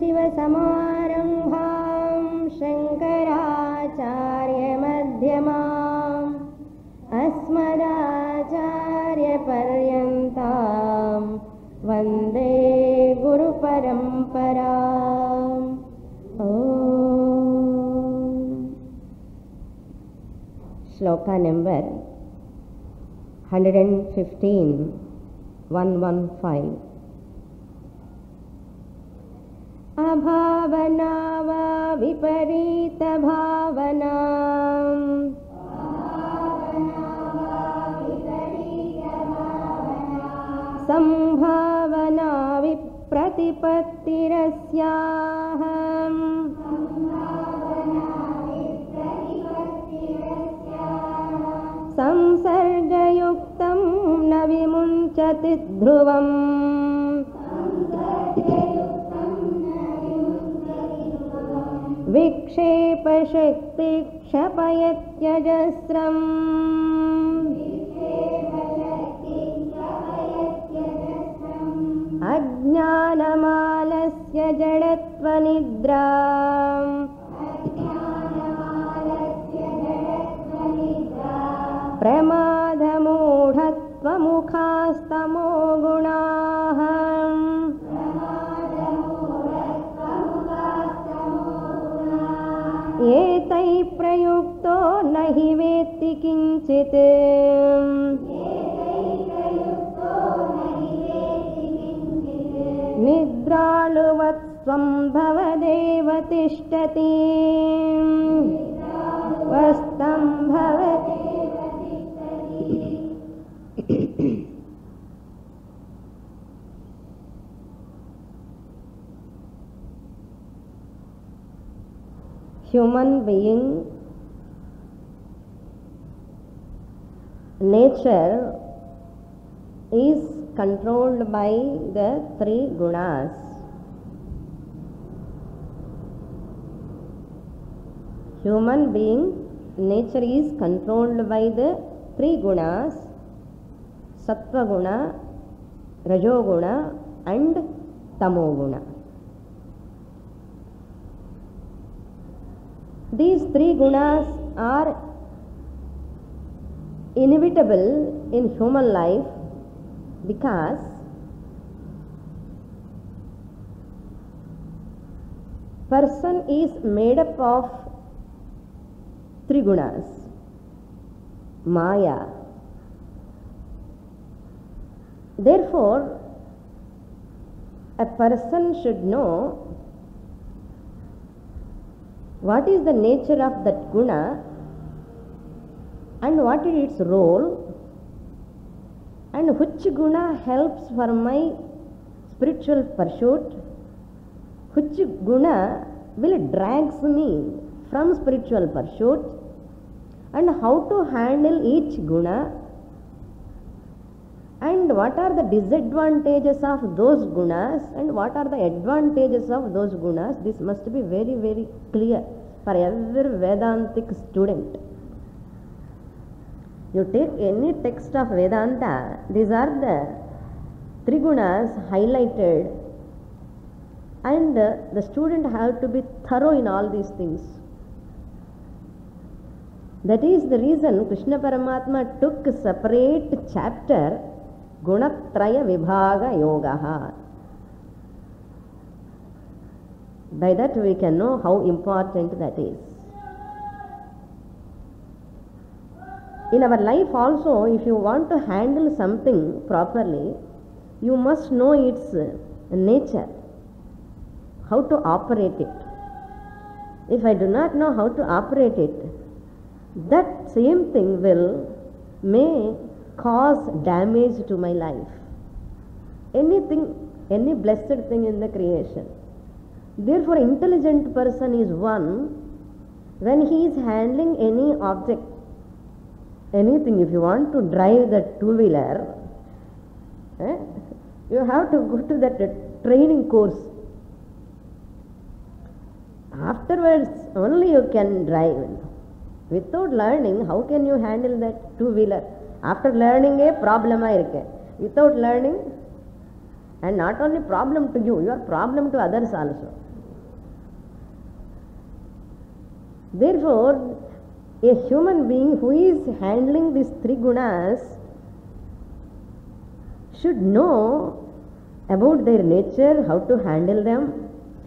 सदाशिवसमारम्भां शङ्कराचार्यमध्यमाम् अस्मदाचार्यपर्यन्तां वन्दे गुरुपरम्पराम्। श्लोका नंबर 115 115। अभावना वा विपरीत भावना संभावना विप्रतिपत्तिरस्याः संसर्गयुक्तं न विमुञ्चति ध्रुवम् विक्षेपशक्ति क्षपयत्यजस्रम् अज्ञानमालस्य जडत्वनिद्रा प्रमादमूढत्वमुखास्तमो गुणाः एतैः प्रयुक्तो न हि वेत्ति किञ्चित् निद्रालुवत्स्वं भवदेव तिष्ठति वस्तं भवति। Human being nature is controlled by the three gunas. Human being nature is controlled by the three gunas: sattva guna, rajo guna and tamo guna. These three gunas are inevitable in human life because person is made up of three gunas: Maya. Therefore, a person should know what is the nature of that guna and what is its role, and which guna helps for my spiritual pursuit, which guna will drags me from spiritual pursuit, and how to handle each guna, and what are the disadvantages of those gunas and what are the advantages of those gunas. This must be very, very clear for every Vedantic student. You take any text of Vedanta, these are the three gunas highlighted, and the student have to be thorough in all these things. That is the reason Krishna Paramatma took a separate chapter, Gunatraya Vibhaga Yogaha. By that we can know how important that is. In our life also, if you want to handle something properly, you must know its nature, how to operate it. If I do not know how to operate it, that same thing may cause damage to my life. Any blessed thing in the creation. Therefore, intelligent person is one when he is handling any object, anything. If you want to drive the two-wheeler, you have to go to that training course. Afterwards, only you can drive. Without learning, how can you handle that two-wheeler? After learning, a problem irke. Without learning, and not only problem to you, your problem to others also. Therefore, a human being who is handling these three gunas should know about their nature, how to handle them.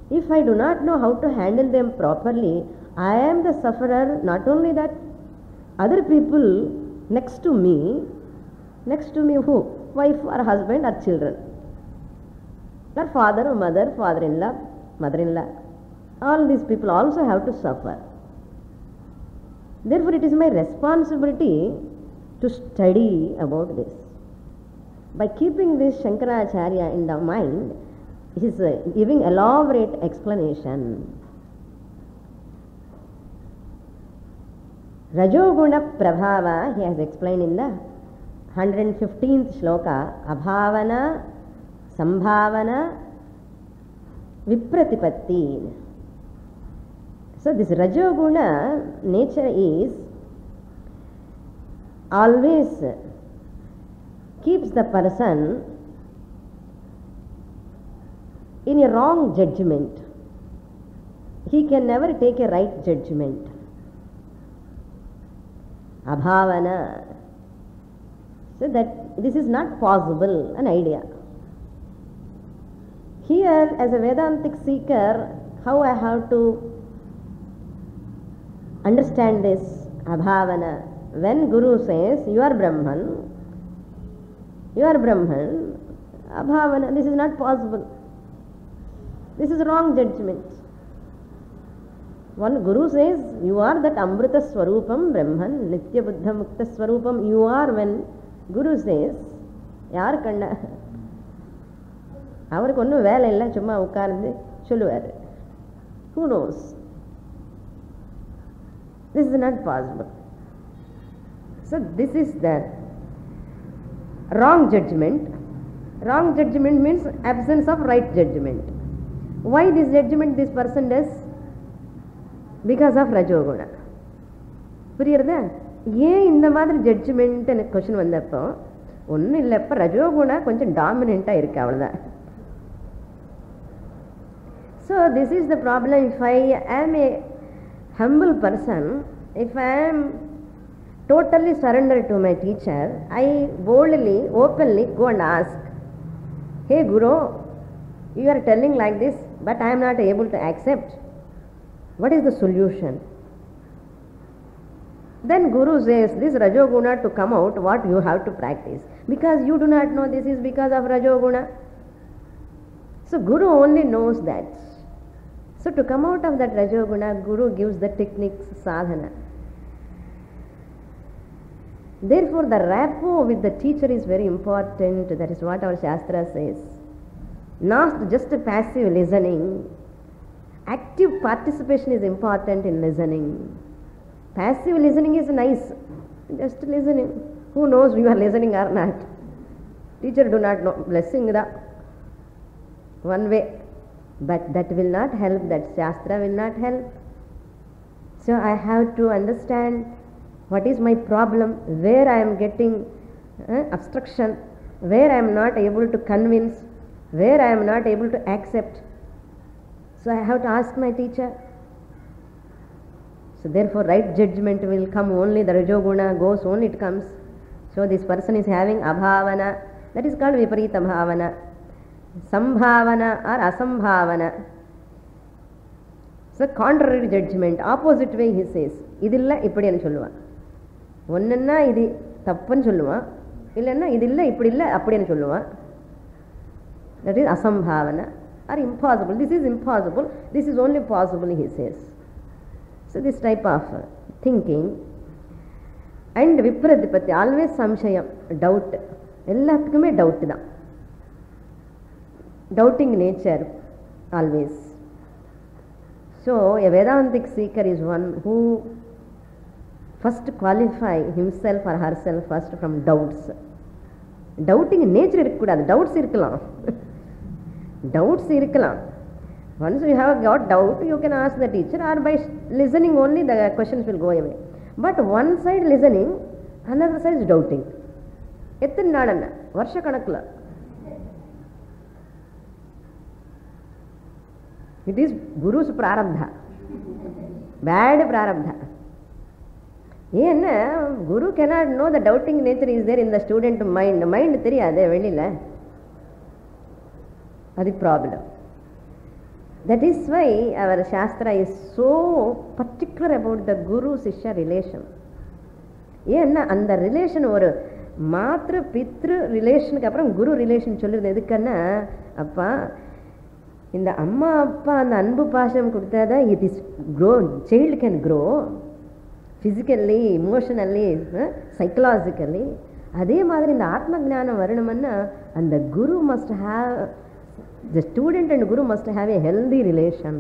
If I do not know how to handle them properly, I am the sufferer. Not only that, other people next to me who? Wife or husband or children, or father or mother, father-in-law, mother-in-law. All these people also have to suffer. Therefore, it is my responsibility to study about this. By keeping this, Shankaracharya in the mind, he is giving elaborate explanation. Rajoguna Prabhava, he has explained in the 115th shloka, Abhavana, Sambhavana, Vipratipatti. So this Rajoguna nature is always keeps the person in a wrong judgment. He can never take a right judgment. Abhavana. So that this is not possible, an idea. Here, as a Vedantic seeker, how I have to understand this Abhavana? When Guru says, you are Brahman, Abhavana, this is not possible. This is wrong judgment. One Guru says, you are that Amrita Swarupam Brahman, Nitya Buddha Mukta Swarupam, you are. When Guru says, yaar kanda, avarku onnu vela illa, chumma ukkarந்து சொல்லுவாரு. Who knows? This is not possible. So this is the wrong judgment. Wrong judgment means absence of right judgment. Why this judgment this person does? Because of Rajoguna. புரியுறதா? ஏன் இந்த மாதிரி judgement எனக்கு question வந்தப்போ ஒன்றும் இல்லை, இப்போ ரஜோகுணா கொஞ்சம் டாமினண்ட்டாக இருக்கு, அவ்வளோதான். So this is the problem. If I ஆம் ஏ humble person, if I am totally surrendered to my teacher, I boldly, openly go and ask, hey Guru, you are telling like this, but I am not able to accept. What is the solution? Then Guru says, this Rajoguna to come out, what you have to practice. Because you do not know this is because of Rajoguna. So Guru only knows that. So to come out of that Rajoguna, Guru gives the techniques, sadhana. Therefore the rapport with the teacher is very important. That is what our Shastra says. Not just a passive listening. Active participation is important in listening. Passive listening is nice, just listening. Who knows you are listening or not? Teacher do not know. Blessing the one way. But that will not help, that Shastra will not help. So I have to understand what is my problem, where I am getting obstruction, where I am not able to convince, where I am not able to accept. So I have to ask my teacher. So therefore right judgment will come only, the Rajoguna goes only, it comes. So this person is having abhavana, that is called viparita bhavana. Sambhavana or asambhavana. So contrary judgment, opposite way he says. Idilla ippadi சொல்லுவான். ஒன்னுன்னா இது தப்புன்னு சொல்லுவான், இல்லைன்னா இது இல்லை இப்படி இல்லை அப்படின்னு சொல்லுவான். That is asambhavana or impossible. This is impossible, this is only possible, he says. So this type of thinking. And vipratipatti, always samshayam, doubt. எல்லாத்துக்குமே doubt தான். Doubting nature always. So a Vedantic seeker is one who first qualify himself or herself first from doubts. Doubting nature இருக்கக்கூடாது, doubts இருக்கலாம். Doubts இருக்கலாம். Once you have got doubt, you can ask the teacher, or by listening only the questions will go away. But one side listening, another side is doubting. எத்தனை நாள் என்ன வருஷ கணக்கில். It is Guru's prarabdha. bad prarabdha. ஏன்னா குரு cannot know the doubting nature is there in the student mind. Mind தெரியாது வெளியில, அது problem. That is why our Shastra is so particular about the Guru-Sishya relation. ஏன்னா அந்த relation ஒரு மாத்ரு பித்ரு ரிலேஷனுக்கு அப்புறம் குரு relation சொல்லுறது எதுக்குன்னா, அப்பா இந்த அம்மா அப்பா அந்த அன்பு பாசம் கொடுத்தாதான் it is grow, child can grow physically, emotionally, psychologically. அதே மாதிரி இந்த ஆத்ம ஞானம் வரணும்னா அந்த guru must have, the student and guru must have a healthy relation.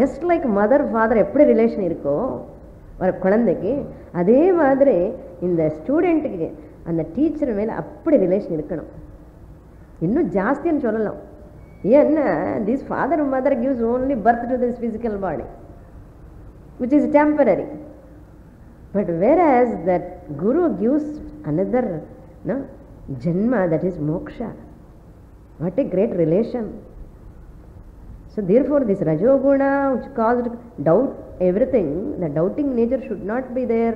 Just like mother father எப்படி ரிலேஷன் இருக்கோ ஒரு குழந்தைக்கு, அதே மாதிரி இந்த ஸ்டூடெண்ட்டுக்கு அந்த டீச்சர் மேலே அப்படி ரிலேஷன் இருக்கணும். இன்னும் ஜாஸ்தின்னு சொல்லலாம். ஏன்னா this father mother gives only birth to this physical body which is temporary, but whereas that guru gives another janma, that is moksha. What a great relation. So therefore this rajoguna which caused doubt everything, the doubting nature should not be there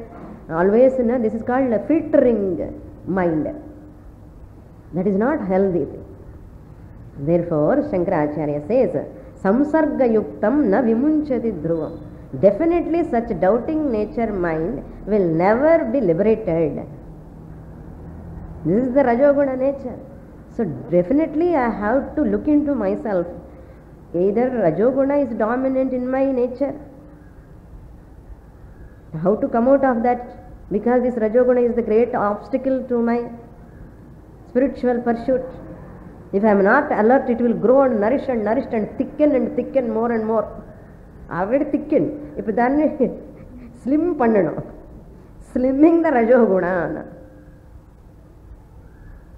always. This is called a filtering mind. That is not healthy. Therefore Shankaracharya says samsarga yuktam na vimunchati dhruvam. Definitely such doubting nature mind will never be liberated. This is the rajoguna nature. So definitely I have to look into myself. Either rajoguna is dominant in my nature. How to come out of that? Because this rajoguna is the great obstacle to my spiritual pursuit. If I am not alert, it will grow and nourish and thicken more and more. Already thicken. If then slim பண்ணணும். Slimming the rajoguna.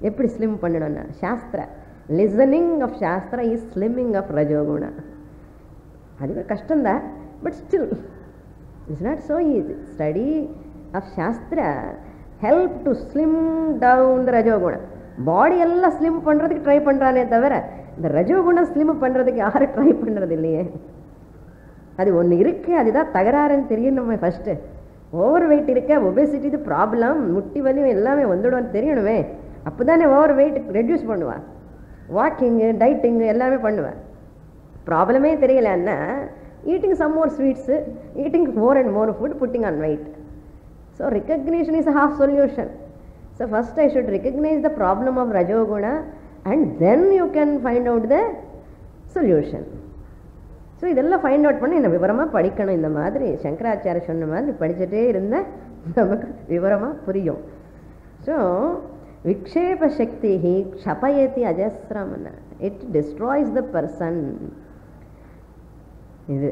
எப்படி slim பண்ணணும்னா சாஸ்திர listening of shastra is slimming of rajoguna. அது கஷ்டம்தான், but still it's not so easy. Study of shastra help to slim down the rajoguna. Body எல்லாம் slim பண்ணுறதுக்கு try பண்ணுறானே தவிர இந்த ரஜோகுணம் ஸ்லிம் பண்ணுறதுக்கு யாரும் ட்ரை பண்ணுறது இல்லையே. அது ஒன்று இருக்குது, அதுதான் தகராறுன்னு தெரியணுமே. ஃபஸ்ட்டு ஓவர் வெயிட் இருக்க, ஒபேசிட்டி இது ப்ராப்ளம், முட்டி வலியும் எல்லாமே வந்துடும்னு தெரியணுமே. அப்போ தானே ஓவர் வெயிட் ரெடியூஸ் பண்ணுவாள். வாக்கிங்கு டயட்டிங்கு எல்லாமே பண்ணுவேன். ப்ராப்ளமே தெரியலன்னா eating some more sweets, eating more and more food, putting on weight. So recognition is half solution. So first I should recognise the problem of rajoguna and then you can find out the solution. So இதெல்லாம் find out பண்ணி இந்த விவரமாக படிக்கணும். இந்த மாதிரி சங்கராச்சாரிய சொன்ன மாதிரி படிச்சுட்டே இருந்தால் நமக்கு விவரமாக புரியும். ஸோ விக்ஷேப சக்தி க்ஷபயதி அஜஸ்ரமன, இட் டிஸ்ட்ராய்ஸ் த பர்சன். இது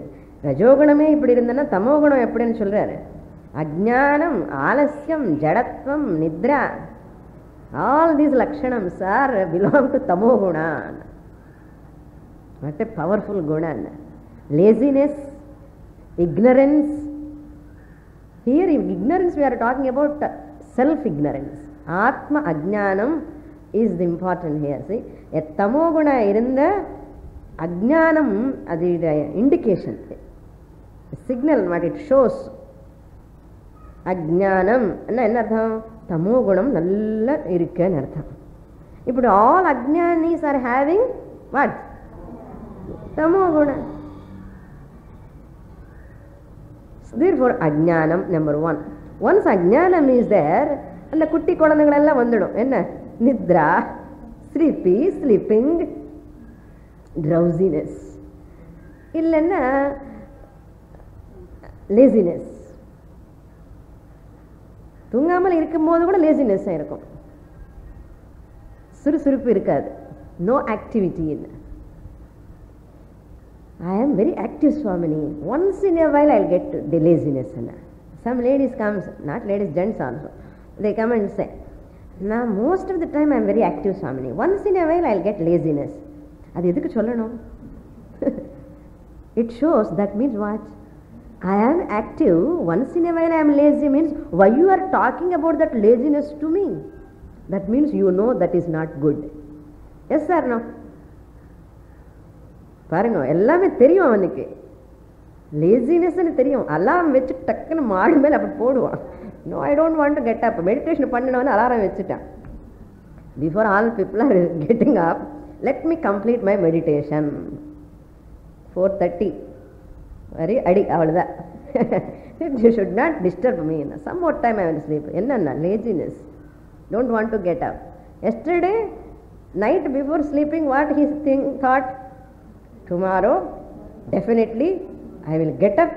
ரஜோகுணமே இப்படி இருந்தனா தமோகுணம் எப்படின்னு சொல்றாரு. அஜ்ஞானம், ஆலஸ்யம், ஜடத்வம், நித்ரா, ஆல் தீஸ் லக்ஷணம்ஸ் ஆர் பிலாங் டு தமோகுணா. வாட் எ பவர்ஃபுல் குணா. Laziness, ignorance. Here ignorance we are talking about self ignorance. Atma ajnanam is the important here. See, a tamoguna irunda ajnanam, adu indication, signal what it shows. Ajnanam enna artham? Tamogunam nalla irukku nu artham. Ippudu all ajnanis are having what? Tamoguna. Therefore ajnanam number one. Once ajnanam is there, அந்த குட்டி குழந்தைங்களெல்லாம் வந்துடும். என்ன? நித்ரா, sleepy, sleeping, drowsiness, இல்லைன்னா laziness. தூங்காமல் இருக்கும்போது கூட லேசினஸ்ஸாக இருக்கும், சுறுசுறுப்பு இருக்காது, no activity. I am very active Swamini. Once in a while I'll get the laziness. Some ladies comes, not ladies, gents also. They come and say, now most of the time I am very active Swamini. Once in a while I'll get laziness. அது எதுக்கு சொல்லணும்? It shows, that means what? I am active, once in a while I am lazy means why you are talking about that laziness to me? That means you know that is not good. Yes or no? பாருங்க, எல்லாமே தெரியும் அவனுக்கு. லேசினஸ்ன்னு தெரியும், alarm வச்சு டக்குன்னு மாடு மேலே அப்படி போடுவான். No, I don't want to get up. Meditation பண்ணினவன்னு அலாரம் வச்சுட்டேன். Before all people are getting up, let me complete my meditation. 4:30 வரி அடி, அவ்வளோதான். You should not disturb me. Some more time I will sleep. என்னென்ன laziness, don't want to get up. Yesterday night before sleeping what he thought, tomorrow definitely I will get up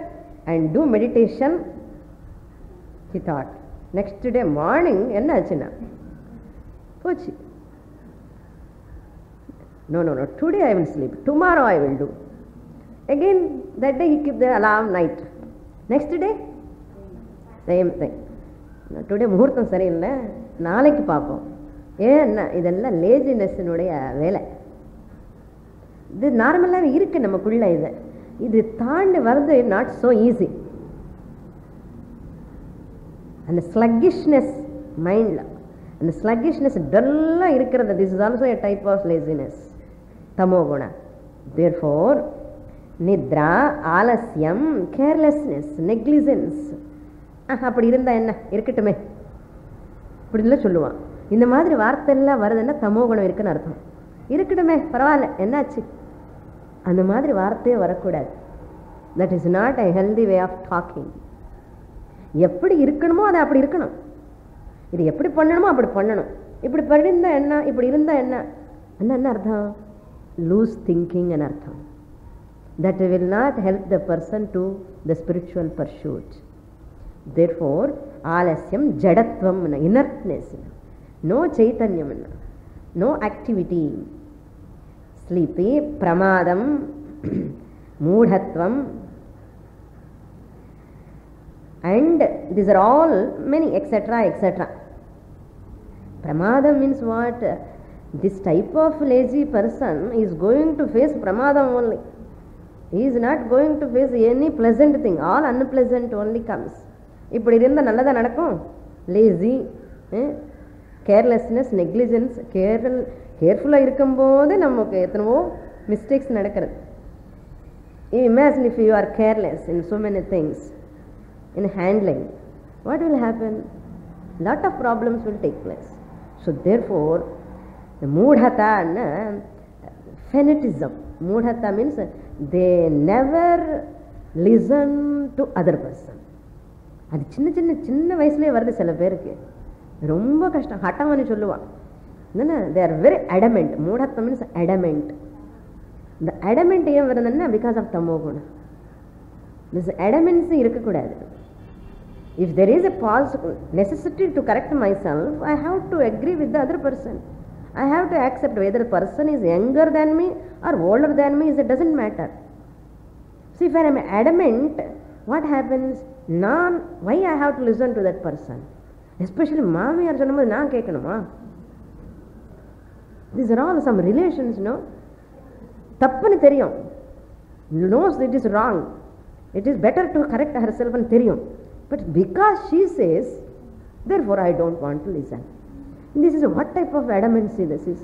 and do meditation, he thought. Next day morning என்ன ஆச்சுன்னா போச்சு. No, today I will sleep, tomorrow I will do. Again that day he keep the alarm night. Next day same thing. Today முகூர்த்தம் சரியில்லை, நாளைக்கு பார்ப்போம். ஏன்னா இதெல்லாம் லேசினஸ்னுடைய வேலை. இது நார்மலாகவே இருக்குது நமக்குள்ள. இது தாண்டி வருது நாட் ஸோ ஈஸி. அந்த ஸ்லக்கிஷ்னஸ் மைண்டில், அந்த ஸ்லக்கிஷ்னஸ் டல்லாக இருக்கிறது, this is also a type of laziness, தமோகுண. தேர்ஃபோர் நித்ரா, ஆலசியம், கேர்லெஸ்னஸ், நெக்லிஜென்ஸ். அப்படி இருந்தால் என்ன, இருக்கட்டுமே இப்படிலாம் சொல்லுவான். இந்த மாதிரி வார்த்தைலாம் வருதுன்னா தமோகுணம் இருக்குன்னு அர்த்தம். இருக்கட்டுமே, பரவாயில்ல, என்னாச்சு, அந்த மாதிரி வார்த்தையே வரக்கூடாது. That is not a healthy way of talking. எப்படி இருக்கணுமோ அதை அப்படி இருக்கணும், இது எப்படி பண்ணணுமோ அப்படி பண்ணணும். இப்படி பண்ணியிருந்தா என்ன, இப்படி இருந்தால் என்ன, என்ன அர்த்தம், லூஸ் திங்கிங் அன் அர்த்தம். That will not help the person to the spiritual pursuit. Therefore ஆலசியம், ஜடத்வம், இனர்ட்னஸ், நோ சைத்தன்யம், நோ ஆக்டிவிட்டி. ஸ்லீப்பி, பிரமாதம், மூடத்வம், and these are all many etc. Pramadam means what? This type of lazy person is going to face pramadam only. He is not going to face any pleasant thing. All unpleasant only comes. இப்படி இருந்தால் நல்லதாக நடக்கும். Lazy, carelessness, negligence. கேர்ஃபுல்லாக இருக்கும்போது நமக்கு எத்தனவோ mistakes நடக்கிறது. Imagine if you are careless in so many things, in handling, what will happen? Lot of problems will take place. So therefore the moodhata and fanatism. Moodhata means they never listen to other person. அது சின்ன வயசுலேயே வருது சில பேருக்கு, ரொம்ப கஷ்டம். ஹட்டம்னு சொல்லுவான். என்னென்ன, தே ஆர் வெரி அடமெண்ட். மூடத்தம் மீன்ஸ் அடமெண்ட். இந்த அடமெண்ட் ஏன் வருதுன்னா பிகாஸ் ஆஃப் தமோகுணம். திஸ் அடமென்சி இருக்கக்கூடாது. If there is a false necessity to correct my self, I have to agree with the other person. I have to accept whether person is younger than me or older than me, it doesn't matter. So if I am adamant, what happens? நான் why I have to listen to that person? Especially மாமியார் சொன்னபோது நான் கேட்கணுமா? These are all some relations, no? தப்புன்னு தெரியும், knows it is wrong, it is better to correct herself and தெரியும், but because she says, therefore I don't want to listen. This is what type of adamancy this is?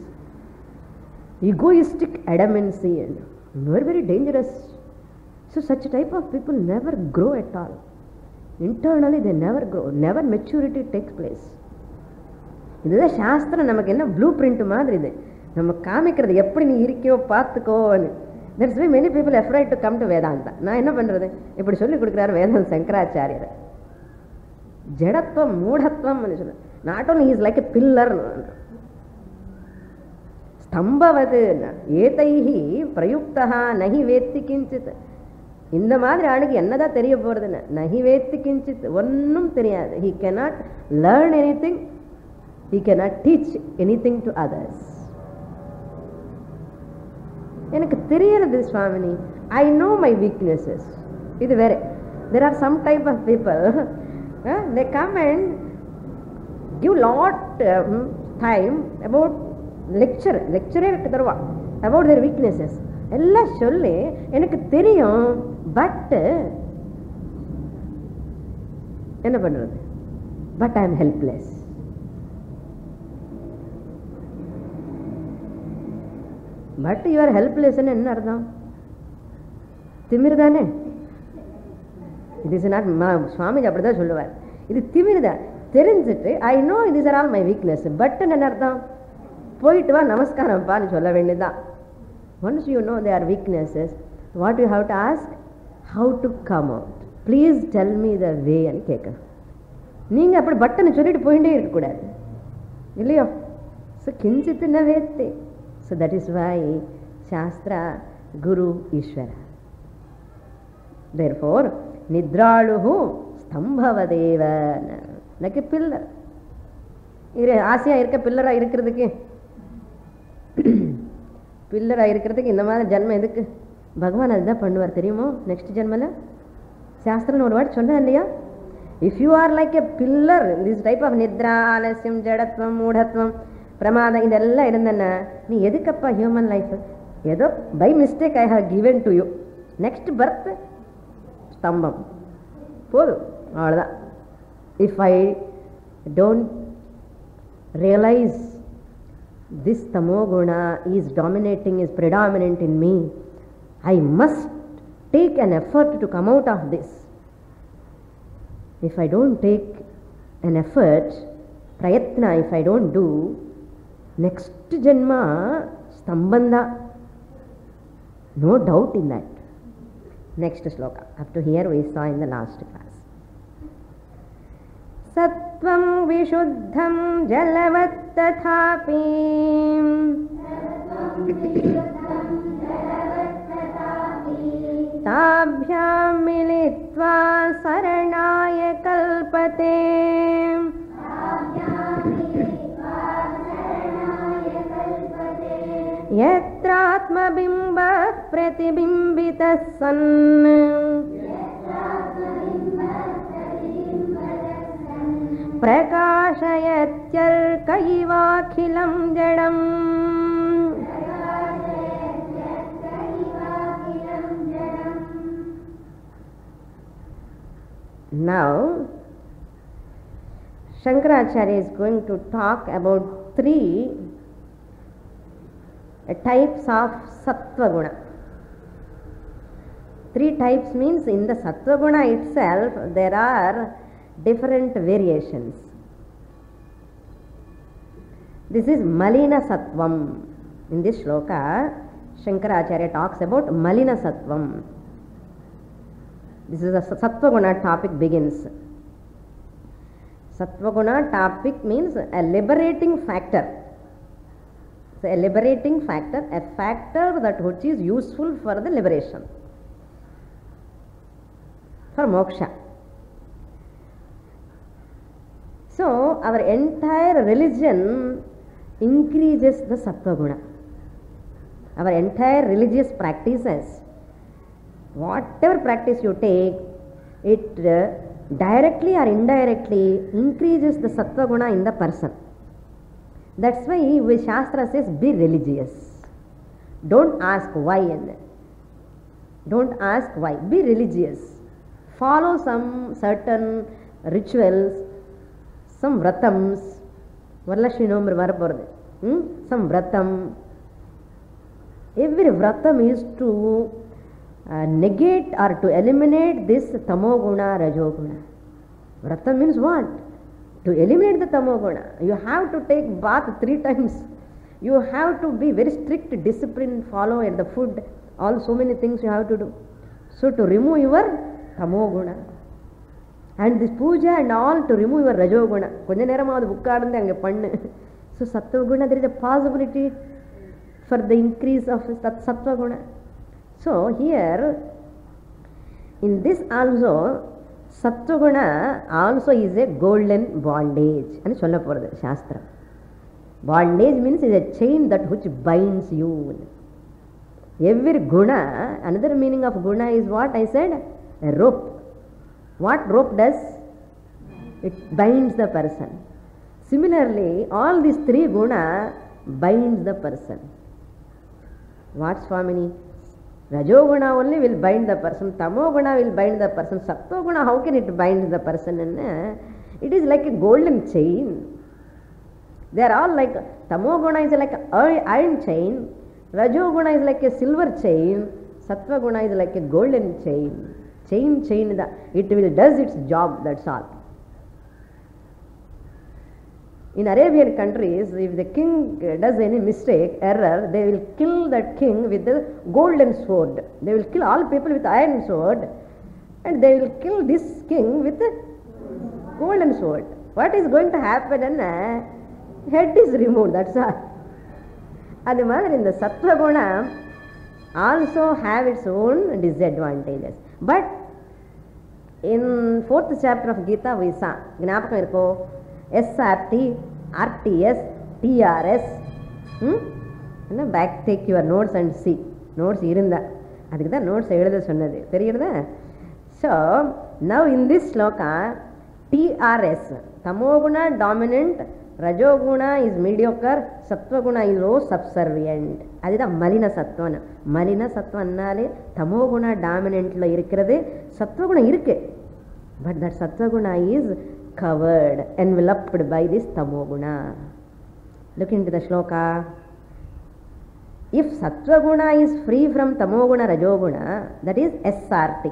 Egoistic adamancy, and very very dangerous. So such type of people never grow at all. Internally they never grow, never maturity takes place. இதுதான் சாஸ்திரம் நமக்கு என்ன blue print மாதிரி. இது நம்ம காமிக்கிறது எப்படி நீ இருக்கியோ பார்த்துக்கோன்னு. That's why many people afraid to come to Vedanta. நான் என்ன பண்ணுறது, இப்படி சொல்லி கொடுக்குறாரு வேதாந்த சங்கராச்சாரியர். ஜடத்துவம், மூடத்துவம் சொல்ல, not only is like a pillar, ஸ்தம்பவது ஏதைஹி பிரயுக்தா நஹி வேத்தி கிஞ்சித். இந்த மாதிரி ஆளுக்கு என்னதான் தெரிய போறதுன்னு, நஹி வேத்தி கிஞ்சித், ஒன்றும் தெரியாது. He cannot learn anything, he cannot teach anything to others. எனக்கு தெரியறது சுவாமினி, I know my weaknesses. இது வேற. There are some type of people, they come and give lot time about lecture தருவா about their weaknesses. எல்லாம் சொல்லி எனக்கு தெரியும், but என்ன பண்றது, but I am helpless. But you are ஹெல்ப்லெஸ்ன்னு என்ன அர்த்தம்? திமிர் தானே. இது இஸ் நாட், சுவாமிஜி அப்படி தான் சொல்லுவார், இது திமிர்தான். தெரிஞ்சுட்டு I know these are all my weakness, but என்ன அர்த்தம், போயிட்டு வா நமஸ்காரம்ப்பான்னு சொல்ல வேண்டியதுதான். Once you know their weaknesses, what you have to ask, how to come out, please tell me the வேன்னு கேட்கணும். நீங்கள் அப்படி பட்டனை சொல்லிட்டு போயிட்டே இருக்கக்கூடாது இல்லையோ. ஸோ கிஞ்சித் ந வேத்தே. ஸோ தட் இஸ் வை சாஸ்திரா குரு ஈஸ்வர. தேர்ஃபோர் நித்ராளுஹு ஸ்தம்பவதேவ, லைக் எ பில்லர். ஆசையாக இருக்க பில்லராக இருக்கிறதுக்கு, பில்லராக இருக்கிறதுக்கு இந்த மாதிரி ஜென்மம் எதுக்கு? பகவான் அதுதான் பண்ணுவார் தெரியுமோ. நெக்ஸ்ட் ஜென்மல சாஸ்திரம்னு ஒரு வார்த்தை சொன்னா இல்லையா, if you are like a pillar, this type of நித்ரா, ஆலசியம், ஜடத்வம், மூடத்வம், பிரமாதம் இதெல்லாம் இருந்தேன்னா நீ எதுக்கப்பா ஹியூமன் லைஃப், ஏதோ by mistake I have given to you, next birth ஸ்தம்பம் போதும், அவ்வளோதான். If I don't realize this tamoguna is dominating, is predominant in me, I must take an effort to come out of this. If I don't take an effort, prayatna, if I don't do, next janma stambanda, no doubt in that. Next sloka, up to here we saw in the last class. सत्वं विशुद्धं जलवत् तथापि ताभ्यां मिलित्वा शरणाय कल्पते। यत्रात्मबिम्बः प्रतिबिम्बितः सन् प्रकाशयत्यर्कैवाखिलं जडम्। Now, Shankaracharya is going to talk about 3 types of sattva guna. 3 types means in the sattva guna itself there are different variations. This is Malina Sattvam. In this shloka, Shankaracharya talks about Malina Sattvam. This is a Sattva Guna topic begins. Sattva Guna topic means a liberating factor. So a liberating factor, a factor that which is useful for the liberation, for moksha. So our entire religion increases the sattva guna. Our entire religious practices, whatever practice you take, it directly or indirectly increases the sattva guna in the person. That's why Shastra says be religious. Don't ask why. Don't ask why. Be religious. Follow some certain rituals, some vratams. Varalakshmi November varaporudhu. Some vratam. Every vratam is to negate or to eliminate this tamoguna, rajoguna. Vratam means what? To eliminate the tamoguna. You have to take bath 3 times. You have to be very strict, disciplined, follow at the food. All so many things you have to do. So to remove your tamoguna. And this puja and all to remove your rajoguna. Konja neramaadu ukkaarந்து அங்க பண்ணு. So sattva guna, there is a possibility for the increase of sattva guna. So here in this also sattva guna also is a golden bondage ani solla poradhu shastra. Bondage means is a chain that which binds you. Every guna, another meaning of guna is what I said, a rope. What rope does? It binds the person. Similarly, all these 3 guna binds the person. What Swamini? Rajoguna only will bind the person, Tamoguna will bind the person, Sattva-guna, how can it bind the person? It is like a golden chain. They are all like, Tamoguna is like an iron chain, Rajoguna is like a silver chain, Sattva-guna is like a golden chain. chain the, it will does its job, that's all. In Arabian countries, if the king does any mistake, error, they will kill that king with the golden sword. They will kill all people with iron sword, and they will kill this king with the golden sword. What is going to happen? And head is removed, that's all. அது மாதிரி இந்த சத்வகுணம் also have its own disadvantages. But in 4th chapter of Gita we saw, ஞாபகம் இருக்கோ, SRT, RTS, TRS. Back take your notes and see. Notes இருந்தா அதுக்கு தான் notes எழுத சொன்னது, தெரியுறதா? So now in this sloka, TRS, tamoguna dominant, rajoguna is mediocre, satvaguna is subservient. அதுதான் மலின சத்வம். மலின சத்வம்னாலே தமோகுணா டாமினன்ட்ல இருக்கிறது, சத்வகுணம் இருக்கு, but that satvaguna is covered, enveloped by this tamoguna. Look into the shloka. If satvaguna is free from tamoguna rajoguna, that is SRT.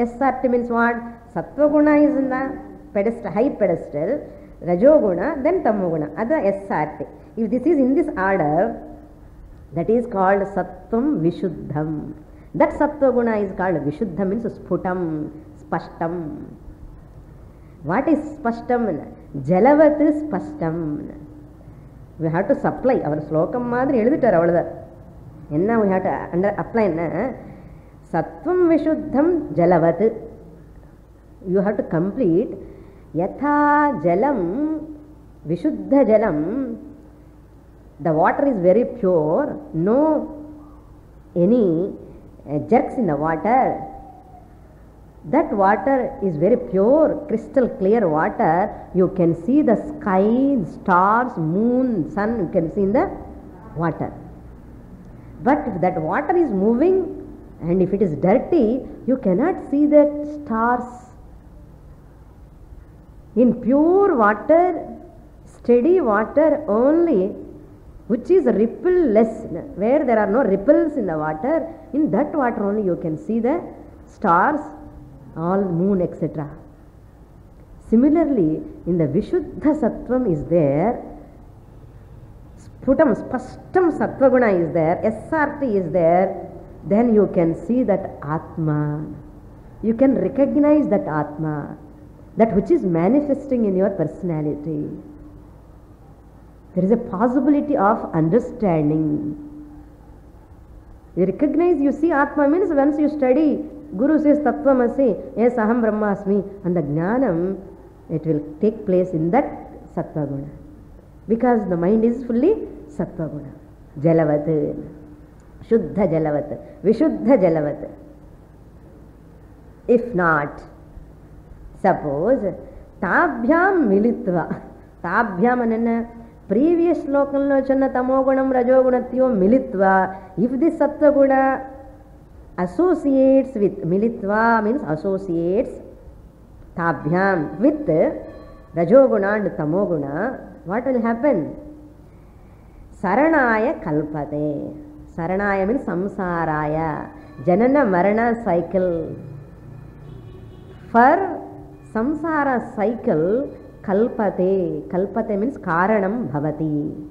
SRT means what? Satvaguna is in the pedestal, high pedestal, rajoguna, then tamoguna, other SRT. If this is in this order, that is called sattvam vishuddham. That satvaguna is called vishuddham, means sputam, spashtam. What is spashtam? Jalavat spashtam. We have to supply. Our slokam madri எழுதிட்டார் அவ்வளவுதான். என்ன we have to under apply என்ன? Sattvam vishuddham jalavat. You have to complete. Yatha jalam vishuddha jalam. The water is very pure. No any jerks in the water. That water is very pure, crystal clear water. You can see the sky, stars, moon, sun, you can see in the water. But if that water is moving and if it is dirty, you cannot see the stars. In pure water, steady water only, which is ripple-less, where there are no ripples in the water, in that water only you can see the stars, all moon, etc. Similarly, in the Vishuddha Sattvam is there, Sputam, Spashtam Sattvaguna is there, SRT is there, then you can see that Atma. You can recognize that Atma, that which is manifesting in your personality. There is a possibility of understanding. You recognize, you see Atma means once you study, Guru says Tattvamasi, yes, Aham Brahmasmi, and the Jnanam, it will take place in that Sattvaguna. Because the mind is fully Sattvaguna. Jalavat, Shuddha Jalavat, Vishuddha Jalavat. If not, suppose, Tabhyam Militva. Tabhyam anana, previous slokanlo channa tamogunam rajogunatyo militva. If this Sattvaguna associates with, militva means associates, tabhyam with rajoguna and tamoguna, what will happen? Saranaya kalpate. Saranaya means samsaraya, janana marana cycle. For samsara cycle, kalpate. Kalpate means karanam bhavati.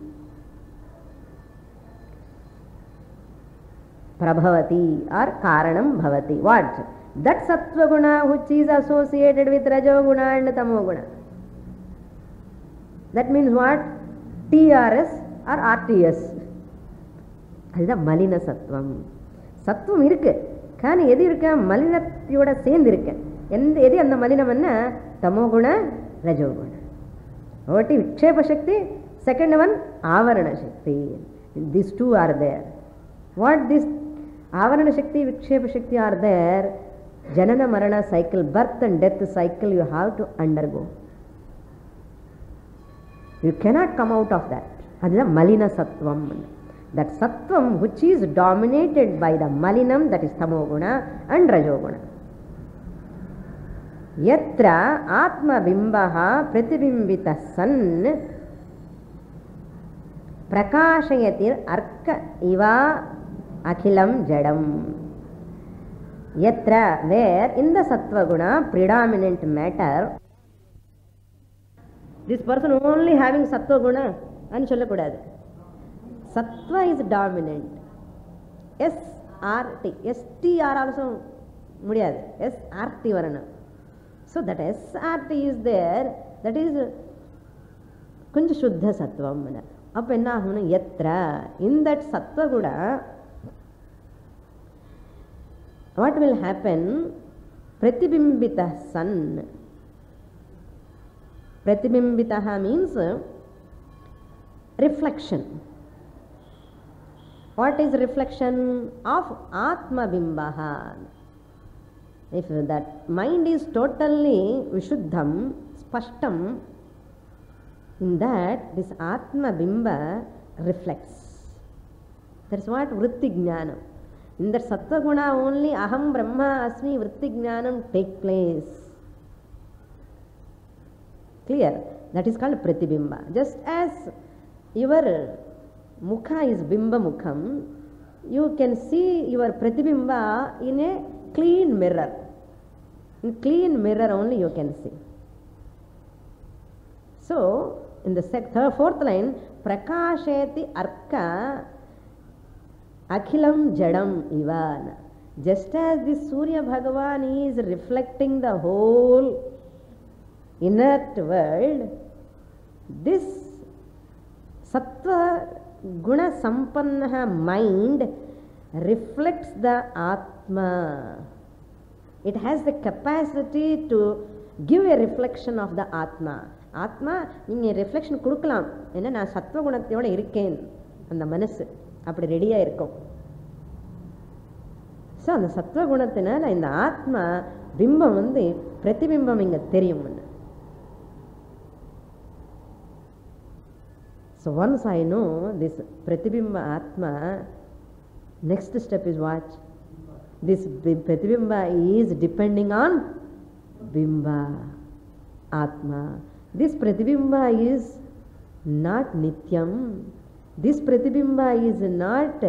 Prabhavati or karanam bhavati. What? That sattvaguna which is associated with rajoguna and tamoguna. That means what? TRS or RTS. அதுதான் மலின சத்வம். சத்துவம் இருக்கு, காணி எது இருக்க? மலினத்தோட சேர்ந்து இருக்க. எது அந்த மலினம் என்ன? தமோகுண ரஜோகுண. ఒకటి విక్షేప శక్తి, second one ఆవరణ శక్తి. These two are there. What this Avarana Shakti, Vikshepa Shakti are there, Janana Marana cycle, birth and death cycle you have to undergo. You cannot come out of that. That is a Malina Sattvam. That Sattvam which is dominated by the Malinam, that is Tamoguna and Rajoguna. Yatra Atma Bimbaha Pratibhimbita San Prakashayatir Arka Iva Akhilam Jadam. Yatra, where in the sattva guna predominant matter, this person only having sattva guna ani sollakudadu. Sattva is dominant. SRT, STR also mudiyadu, SRT varana. So that SRT is there, that is kunja shuddha sattvam. Appo enna aguna, yatra, in that sattva guna what will happen? Pratibimbita sun. Pratibimbitaha means reflection. What is reflection? Of Atma Bimbaha. If that mind is totally Vishuddham, Spashtam, in that this Atma Bimba reflects. That's what Vritti Jnanam. In that Sattva Guna only Aham Brahma Asmi Vritti Jnanam take place. Clear? That is called Pratibimba. Just as your Mukha is Bimba Mukham, you can see your Pratibimba in a clean mirror. In clean mirror only you can see. So, in the fourth line, Prakasheti Arka Akhilam Jadam Ivana. Just as this Surya Bhagavan is reflecting the whole inert world, this Sattva Guna Sampanna mind reflects the Atma. It has the capacity to give a reflection of the Atma. Atma, நீங்க reflection கொடுக்கலாம். ஏன்னா நான் சத்வ குணத்தோட இருக்கேன், அந்த மனசு அப்படி ரெடியாக இருக்கும். ஸோ அந்த சத்வ குணத்தினால இந்த ஆத்மா பிம்பம் பிரதிபிம்பம் இங்கே தெரியும். So once I know this Pratibimba Atma, next step is what? This Pratibimba is depending on Bimba, Atma. This Pratibimba is not Nityam. This Pratibimba is not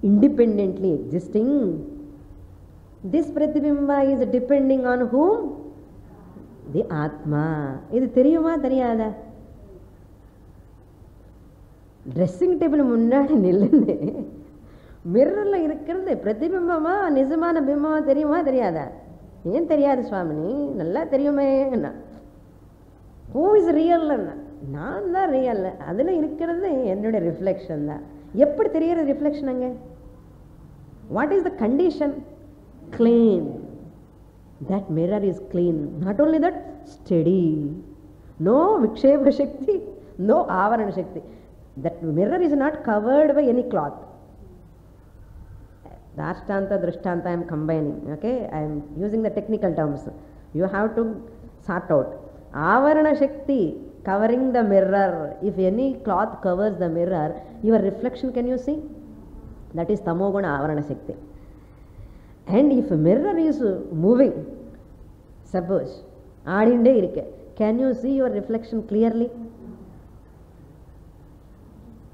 independently existing. This Pratibimba is depending on whom? The Atma. இது தெரியுமா தெரியாதா? Dressing table முன்னாடி நில்லுன்னு மிரரில் இருக்கிறது பிரதிபிம்பமா நிஜமான பிம்பமா தெரியுமா தெரியாதா? ஏன் தெரியாது சுவாமினி? நல்லா தெரியுமே. என்ன ஹூ இஸ் ரியல்? நான் தான் ரியல். அதில் இருக்கிறது என்னுடைய ரிஃப்ளெக்ஷன் தான். எப்படி தெரிகிற ரிஃப்ளெக்ஷன் அங்கே? What is the condition? clean. That mirror is clean. Not only that, steady. No Vikshepa Shakti, no Avarana Shakti. That mirror is not covered by any cloth. Dashtanta, Drishtanta I am combining. Okay, I am using the technical terms. You have to sort out. Avarana Shakti covering the mirror. If any cloth covers the mirror, your reflection can you see? That is Tamoguna Avarana Shakti. And if a mirror is moving, suppose, can you see your reflection clearly?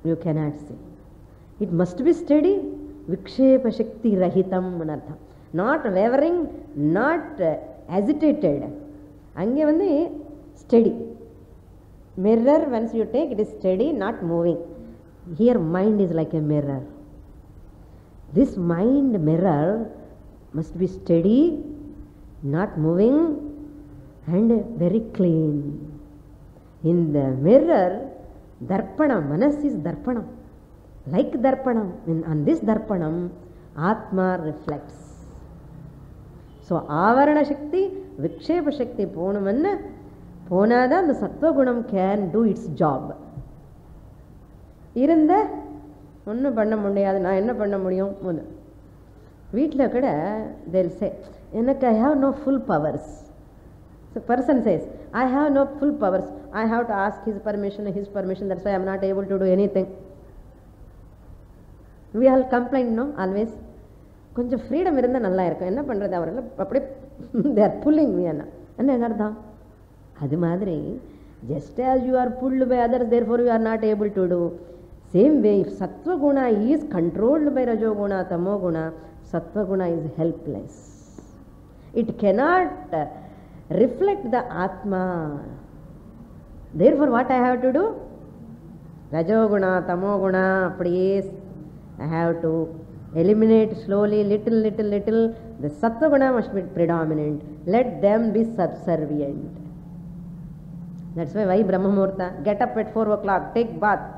You cannot see. It must be steady. Vikshepa Shakti Rahitam Anartham. Not wavering, not agitated. Ange steady. Mirror, once you take, it is steady, not moving. Here mind is like a mirror. This mind mirror must be steady, not moving, and very clean. In the mirror, Darpanam, Manas is Darpanam. Like Darpanam, on this Darpanam, Atma reflects. So, Avarana Shakti, Vikshepa Shakti Ponamanna, Ponada, the Sattva Gunam can do its job. Irunda, Unnu Panna Mundayadu, Na enna panna mudiyum? Veetla kada, they'll say, I have no full powers. So person says, I have no full powers. I have to ask his permission, that's why I am not able to do anything. We all complain, no, always. கொஞ்சம் freedom இருந்தால் நல்லா இருக்கும். என்ன பண்ணுறது, அவரெல்லாம் அப்படியே they are pulling me என்ன என்ன அர்த்தம்? அது மாதிரி just as you are pulled by others, therefore you are not able to do. Same way, if Sattva Guna is controlled by Rajo Guna, Tamo Guna, Sattva-guna is helpless. It cannot reflect the Atma. Therefore, what I have to do? Rajoguna, Tamoguna, please, I have to eliminate slowly, little. The Sattva-guna must be predominant. Let them be subservient. That's why Brahma Muhurta, get up at 4 o'clock, take bath.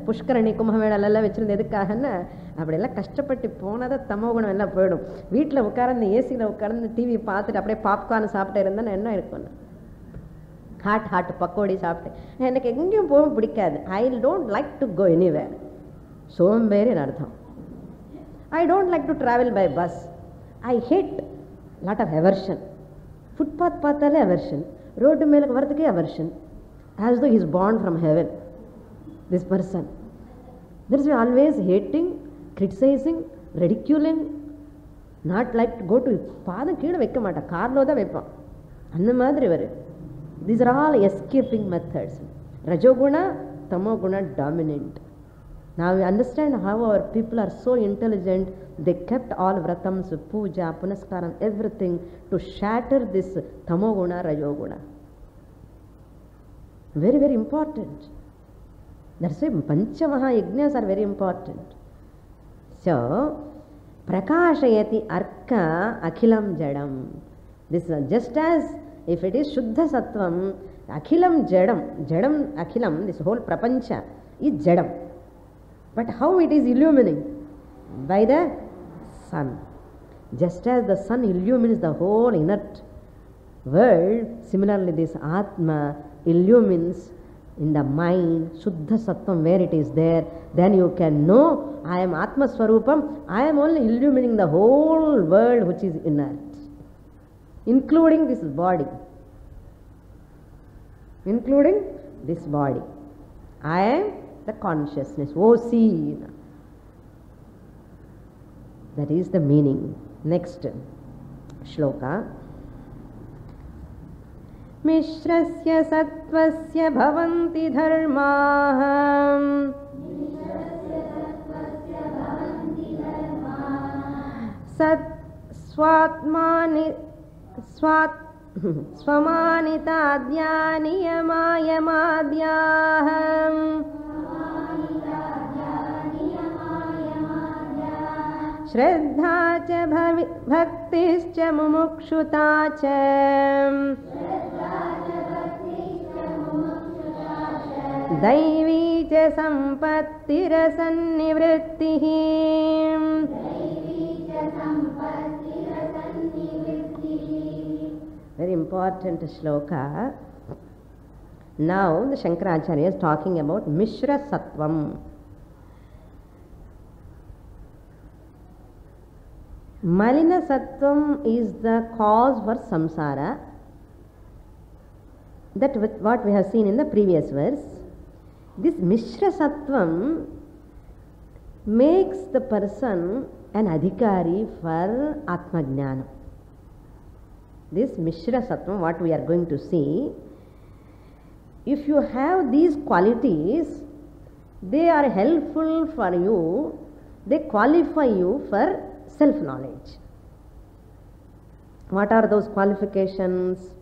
புஷ்கரணி கும்பமேளாலெல்லாம் வச்சுருந்து எதுக்காகன்னா அப்படியெல்லாம் கஷ்டப்பட்டு போனால் தான் தமோ குணம் எல்லாம் போயிடும். வீட்டில் உட்கார்ந்து ஏசியில் உட்கார்ந்து டிவி பார்த்துட்டு அப்படியே பாப்கார்ன் சாப்பிட்டு இருந்தால் என்ன இருக்கும்னு ஹாட் பக்கோடி சாப்பிட்டு எனக்கு எங்கேயும் போக பிடிக்காது. I don't like to go anywhere. சோம்பேறின்னு அர்த்தம். I don't like to travel by bus. I hate lot of aversion. Footpath பார்த்தாலே அவர்ஷன், ரோட்டு மேலே வரதுக்கே aversion. As though is born from heaven. This person, there is always hating, criticizing, ridiculing, not like to go to பாதம் கீழே வைக்க மாட்டான், Carlo தான் வைப்பான். அந்த மாதிரி வரும். These are all escaping methods. Rajoguna, Tamoguna dominant. Now we understand how our people are so intelligent. They kept all vratams, puja, punaskaram, everything to shatter this Tamoguna, Rajoguna. Very, very important. That's why Panchamaha Yajnas are very important. So, Prakashayati Arka Akhilam Jadam. This is just as if it is Shuddha Sattvam, Akhilam Jadam, Jadam Akhilam, this whole Prapancha is Jadam. But how it is illumining? By the sun. Just as the sun illumines the whole inert world, similarly this Atma illumines in the mind, Shuddha Sattvam, where it is there, then you can know, I am Atma Swarupam, I am only illumining the whole world which is inert, including this body. Including this body. I am the consciousness, O see. That is the meaning. Next shloka. मिश्रस्य सत्त्वस्य भवन्ति धर्माः सत् स्वात्मानि स्वमानिताद्यानियमायमाद्याः श्रद्धा च भक्तिश्च मुमुक्षुता च दैवी च सम्पत्तिरसन्निवृत्तिः. Very important shloka. Now the Shankaracharya is talking about Mishra Sattvam. Malina Sattvam is the cause for samsara. That what we have seen in the previous verse. This Mishra Sattvam makes the person an adhikari for Atma Jnana. This Mishra Sattvam, what we are going to see, if you have these qualities, they are helpful for you, they qualify you for self-knowledge. What are those qualifications?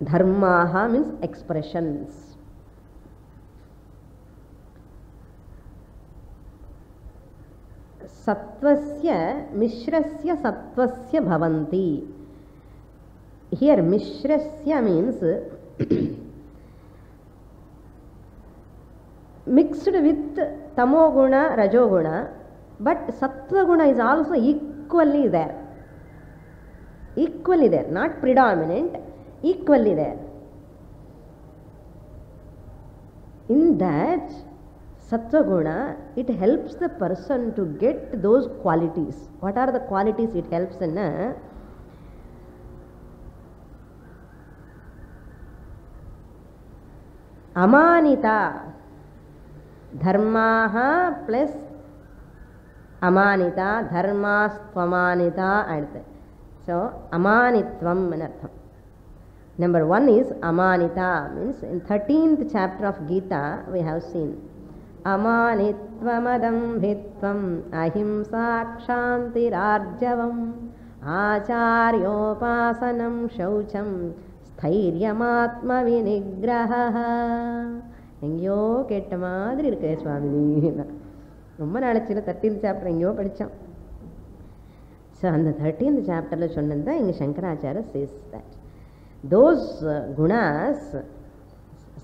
Dharmaha means expressions. Sattvasya, Mishrasya Sattvasya bhavanti. Here Mishrasya means mixed with Tamoguna, Rajoguna, but Sattvaguna is also equally there. Equally there, not predominant, equally there. In that Sattvaguna, it helps the person to get those qualities. What are the qualities it helps in? Amanita. Dharmaha plus Amanita, Dharmasthvamanita adutha. So, Amanitvam anartham. Number one is Amanita, means in 13th chapter of Gita we have seen அமானித்வமதம்பித்வம் அஹிம்சாக்ஷாந்திரார்ஜவம் ஆச்சாரியோபாசனம் சௌச்சம் ஸ்தைரியமாத்ம விநிகிரஹ. எங்கேயோ கேட்ட மாதிரி இருக்கே சுவாமினி. ரொம்ப நாளைச்சில 13th chapter எங்கேயோ படித்தான். So அந்த 13th சாப்டரில் சொன்னது தான் இங்கே Shankaracharya says that those gunas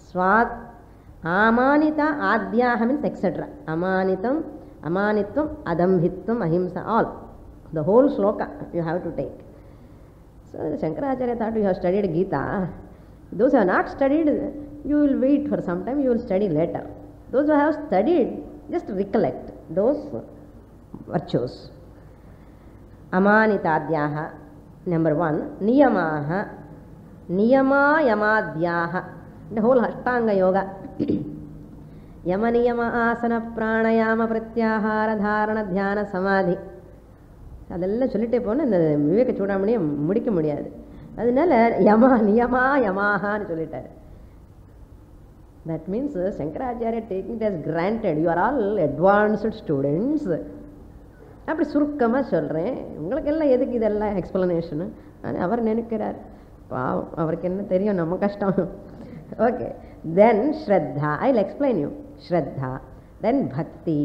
ஸ்வாத் அமானிதா ஆத்யாக மீன்ஸ் எக்ஸெட்ரா அமானிதம் அமானித்வம் அதம்பித்வம் அஹிம்சா all the whole sloka you have to take. So Shankaracharya thought you have studied Gita. Those who have not studied, you will wait for some time, you will study later. Those who have studied, just recollect those virtues. Amanitadhyaha, number 1. Niyamaha, niyama yamadhyaha, the whole Ashtanga yoga. Yama niyama asana pranayama pratyahara dharana dhyana samadhi. அதெல்லாம் சொல்லிட்டே போனால் இந்த விவேக சூடாமணியை முடிக்க முடியாது. அதனால யமா நியமா யமாஹான்னு சொல்லிட்டார். That means Shankaracharya taking it as granted, you are all advanced students. அப்படி சுருக்கமாக சொல்கிறேன். உங்களுக்கு எல்லாம் எதுக்கு இதெல்லாம் எக்ஸ்பிளனேஷனு? அவர் நினைக்கிறார் பாவம், அவருக்கு என்ன தெரியும் நம்ம கஷ்டம். ஓகே, தென் ஸ்ரத்தா, ஐ வில் எக்ஸ்பிளைன் யூ. ஸ்ரத்தா, தென் பக்தி,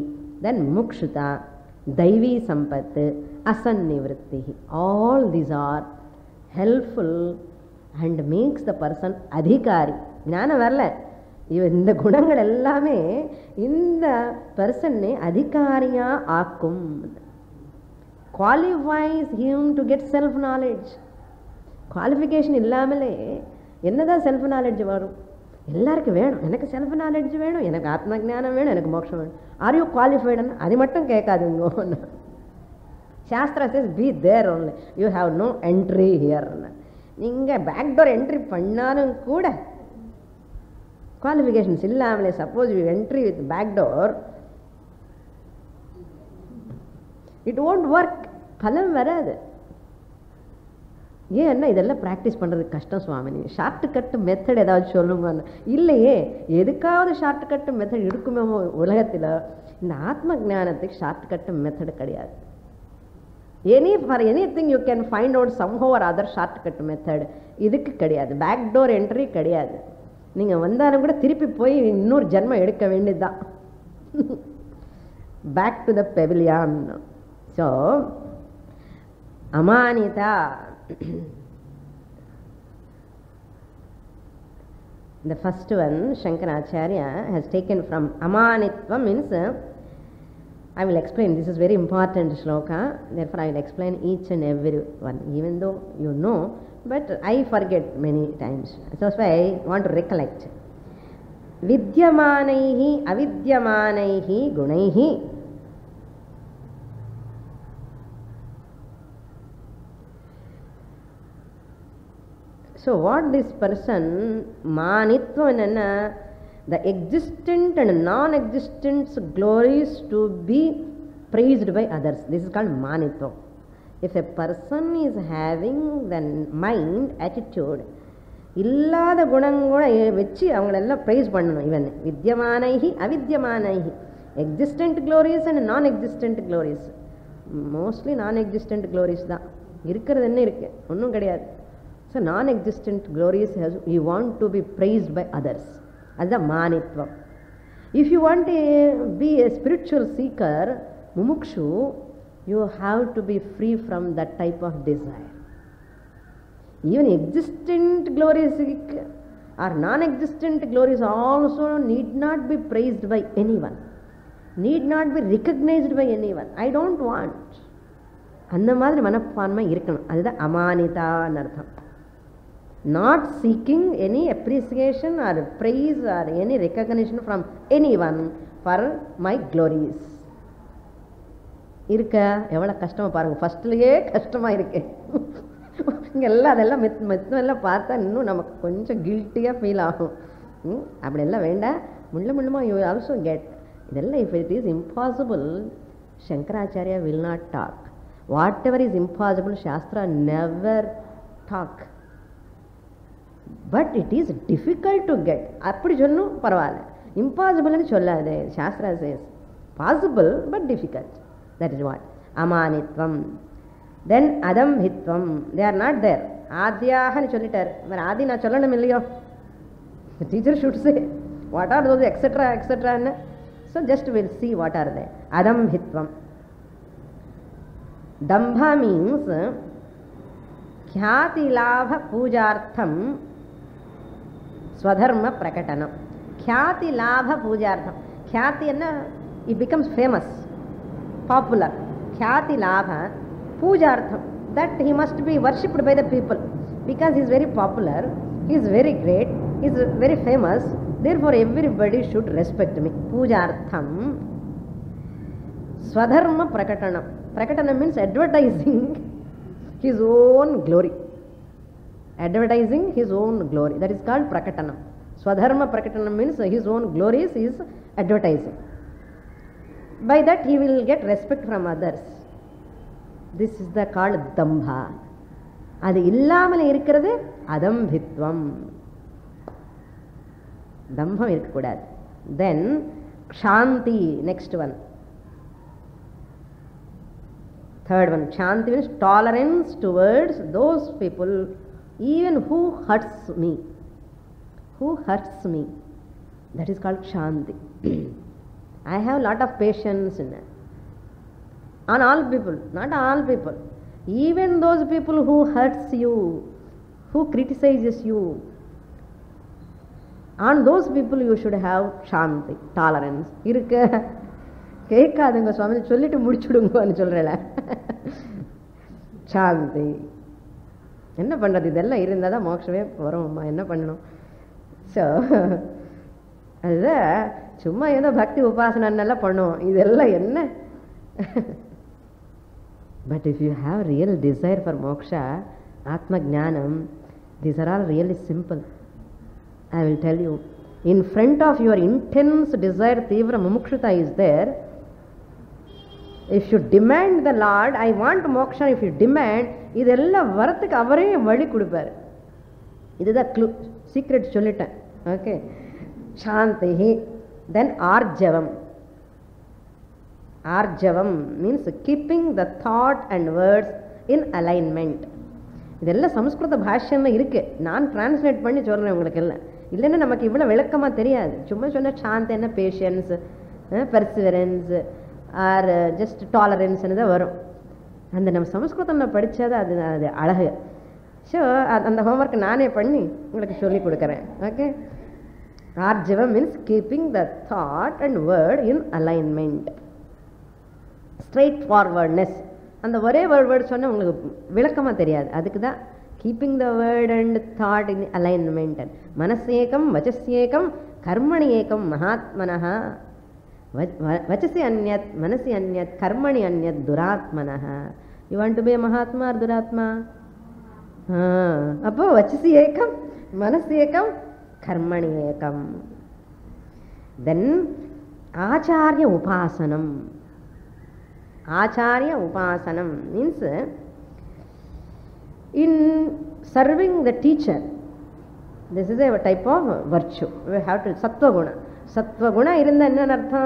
then முக்ஷுதா, தைவி Sampath, அசன்னிவృత్తి. All these are helpful and makes the person அதிகாரி. ஞானம் வரல, இந்த குணங்கள் எல்லாமே இந்த பர்சனை அதிகாரியா ஆக்கும். qualifies him to get self knowledge. Qualification இல்லாமலே என்னதான் செல்ஃப் நாலேஜ் வரும்? எல்லாருக்கும் வேணும், எனக்கு செல்ஃப் நாலேஜ் வேணும், எனக்கு ஆத்ம ஜானம் வேணும், எனக்கு மோட்சம் வேணும். ஆர் யூ குவாலிஃபைடுன்னு அது மட்டும் கேட்காதுங்க. சாஸ்திரா says be there only, you have no entry ஹியர்னு. நீங்கள் பேக்டோர் என்ட்ரி பண்ணாலும் கூட குவாலிஃபிகேஷன்ஸ் இல்லாமலே suppose you entry with backdoor, it won't work, பலம் வராது. ஏன்னா இதெல்லாம் ப்ராக்டிஸ் பண்ணுறதுக்கு கஷ்டம் சுவாமினி, ஷார்ட் கட்டு மெத்தட் ஏதாவது சொல்லுங்கன்னு. இல்லையே, எதுக்காவது ஷார்ட் கட்டு மெத்தட் இருக்குமே உலகத்தில். இந்த ஆத்ம ஜானத்துக்கு ஷார்ட் கட்டு மெத்தடு கிடையாது. For anything you can find out somehow or other short cut method. இதுக்கு கிடையாது, பேக் டோர் என்ட்ரி கிடையாது. நீங்கள் வந்தாலும் கூட திருப்பி போய் இன்னொரு ஜென்மம் எடுக்க வேண்டியது தான். Back to the pavilion. So அமானிதா, the first one Shankaracharya has taken from Amanitva means, I will explain, this is very important shloka, therefore I will explain each and every one, even though you know, but I forget many times, so that's why I want to recollect. Vidyamanaihi avidyamanaihi gunaihi. So what this person, manitva enna, the existent and non-existent glories to be praised by others. This is called manitva. If a person is having the mind attitude, இல்லாத குணங்கள வச்சு அவங்களெல்லாம் price பண்ணணும். இவன் வித்யமானைஹி அவித்யமானைஹி, existent glories and நான் existent glories. Mostly நான் existent glories தான் இருக்கிறது. என்ன இருக்குது? ஒன்றும் கிடையாது. So non-existent glories, you want to be praised by others. That's the manitva. If you want to be a spiritual seeker, mumukshu, you have to be free from that type of desire. Even existent glories or non-existent glories also need not be praised by anyone, need not be recognized by anyone. I don't want. அந்த மாதிரி மனப்பான்மை இருக்கணும். அதுதான் அமானிதான்னு அர்த்தம். Not seeking any appreciation or praise or any recognition from anyone for my glories. இருக்க எவ்வளோ கஷ்டமாக பாருங்கள், ஃபஸ்ட்லேயே கஷ்டமாக இருக்கு. இங்கே எல்லாம் அதெல்லாம் மெத்தெல்லாம் பார்த்தா இன்னும் நமக்கு கொஞ்சம் கில்ட்டியாக ஃபீல் ஆகும். அப்படியெல்லாம் வேண்டாம், முள்ளுமா யூ ஆல்சோ கெட் இதெல்லாம். If it is impossible, Shankaracharya will not talk. Whatever is impossible, Shastra never talk. But it is difficult to get. அப்படி சொல்லும் பரவாயில்ல. இம்பாசிபிள்னு சொல்லாது. சாஸ்திரா says possible but difficult. That is what அமானித்வம். தென் அதம்பித்வம், they are not there. ஆத்யாகன்னு சொல்லிட்டார். ஆதி நான் சொல்லணும் இல்லையோ, teacher should say what are those etcetera எக்ஸெட்ரான்னு. So just will see what are they. அதம்பித்வம். தம்பா மீன்ஸ் ख्याति लाभ पूजार्थम स्वधर्म प्रकटनम. ख्याति लाभ पूजार्थम, ख्याति it becomes famous, popular. ख्याति लाभ पूजार्थम, that he must be worshipped by the people because he is very popular, he is very great, he is very famous, therefore everybody should respect me. पूजार्थम स्वधर्म प्रकटनम. प्रकटनम means advertising his own glory. Advertising his own glory, that is called prakatanam. Swadharma prakatanam means his own glories is advertising. By that he will get respect from others. This is the called dambha. அது இல்லாமல் இருக்கிறது அதம்பித்வம். தம்பம் இருக்கக்கூடாது. Then kshanti, next one. Third one, Shanti means tolerance towards those people even who hurts me. Who hurts me. That is called Shanti. I have lot of patience in it. On all people, not all people. Even those people who hurts you, who criticizes you, on those people you should have Shanti, tolerance. இருக்க கேட்காதுங்க சுவாமி, சொல்லிட்டு முடிச்சுடுங்கன்னு சொல்றேன். சாந்தி என்ன பண்றது, இதெல்லாம் இருந்தால் தான் மோட்சமே வரும்மா, என்ன பண்ணணும். ஸோ அதுதான் சும்மா ஏதோ பக்தி உபாசனெல்லாம் பண்ணுவோம், இதெல்லாம் என்ன. But if you have real desire for மோக்ஷா, ஆத்ம ஜானம், these are all really simple. I will tell you, in front of your intense desire தீவிர முமுக்ஷுதா is there. If you demand the Lord, I want moksha, if you demand, இதெல்லாம் வரத்துக்கு அவரே வழி கொடுப்பார். இதுதான் க்ளூ, சீக்ரெட் சொல்லிட்டேன். ஓகே, சாந்தி. தென் ஆர்ஜவம். ஆர்ஜவம் means keeping the thought and words in alignment. இதெல்லாம் சம்ஸ்கிருத பாஷ்யம்ல இருக்கு, நான் டிரான்ஸ்லேட் பண்ணி சொல்றேன் உங்களுக்கு எல்லாம். இல்லைன்னா நமக்கு இவ்வளோ விளக்கமாக தெரியாது. சும்மா சொன்ன சாந்தி என்ன, பேஷன்ஸ், பெர்சிவரன்ஸ் ஆர் ஜஸ்ட் டாலரன்ஸ்னு தான் வரும். அந்த நம்ம சமஸ்கிருதம் நான் படித்தது அது அது அழகு. ஸோ அந்த ஹோம்ஒர்க் நானே பண்ணி உங்களுக்கு சொல்லி கொடுக்குறேன். ஓகே, ஆர்ஜவம் means keeping the thought and word in alignment, straight forwardness. அந்த ஒரே வேர்ட் சொன்னால் உங்களுக்கு விளக்கமாக தெரியாது. அதுக்கு தான் keeping the word and thought in alignment. மனசேகம் வச்சஸ்யேகம் கர்மணி ஏகம் மகாத்மனः. வச்சசி அந்யத் மனசி அந்யத் கர்மணி அந்யத் துராத்மனः. You want to be a மகாத்மா ஆர் துராத்மா? அப்போ வச்சசி ஏகம் மனசி ஏகம் கர்மணி ஏகம். தென் ஆச்சாரிய உபாசனம். ஆச்சாரிய உபாசனம் means in serving the teacher. This is a type of virtue. We have to sattva-guna. Sattva-guna irundha enna artham?